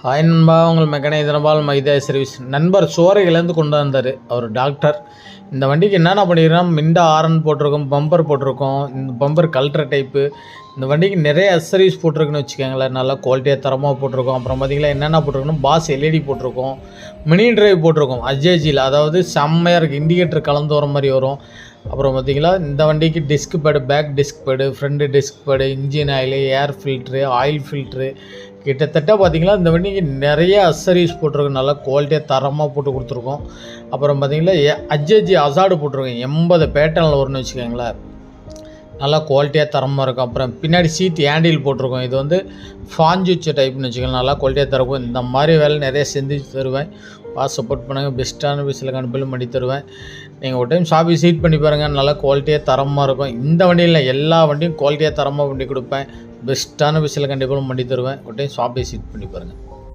Hi நண்பா, உங்கள் mechanic தினபால் மைதா service நண்பர் சோறையிலேருந்து கொண்டு வந்தார் அவர் டாக்டர். இந்த வண்டிக்கு என்னென்ன பண்ணிக்கிறோம், மிண்டா ஆரன் போட்டிருக்கோம், பம்பர் போட்டிருக்கோம். இந்த பம்பர் கல்ட்ரு டைப்பு. இந்த வண்டிக்கு நிறைய அசரிஸ் போட்டிருக்குன்னு வச்சுக்கோங்களேன். நல்லா குவாலிட்டியாக தரமாக போட்டிருக்கோம். அப்புறம் பார்த்திங்களா என்னென்ன போட்டிருக்கணும், பாஸ் எல்இடி போட்டிருக்கோம், மினி டிரைவ் போட்டிருக்கோம் அஜேஜியில். அதாவது செம்மையாக இருக்குது, இண்டிகேட்டர் கலந்து வர மாதிரி வரும். அப்புறம் பார்த்திங்களா இந்த வண்டிக்கு disc pad, back disc pad, front disc pad, engine oil, air filter, oil filter, கிட்டத்தட்ட பார்த்திங்களா இந்த வண்டிக்கு நிறைய அசரிஸ் போட்டிருக்கோம். நல்லா குவாலிட்டியாக தரமாக போட்டு கொடுத்துருக்கோம். அப்புறம் பார்த்திங்களா அஜேஜி அசாடு போட்டிருக்கோம். 80 பேட்டர்னில் வரும்னு வச்சுக்கோங்களேன். நல்லா குவாலிட்டியாக தரமாக இருக்கும். அப்புறம் பின்னாடி சீட் ஹேண்டில் போட்டிருக்கோம். இது வந்து ஃபாஞ்சு வச்ச டைப்னு வச்சுக்கோங்க. நல்லா குவாலிட்டியாக தருக்கும். இந்த மாதிரி வேலை நிறைய செஞ்சு தருவேன். சப்போர்ட் பண்ணுங்கள். பெஸ்ட்டான பீஸில் கண்டிப்பாக பண்ணி தருவேன். நீங்கள் ஒரு டைம் ஷாப்பி சீட் பண்ணி பாருங்கள். நல்லா குவாலிட்டியாக தரமாக இருக்கும். இந்த வண்டியில் எல்லா வண்டியும் குவாலிட்டியாக தரமாக பண்ணி கொடுப்பேன். பெஸ்ட்டான பீஸில் கண்டிப்பாக பண்ணி தருவேன். ஒரு டைம் ஷாப்பி சீட் பண்ணி பாருங்கள்.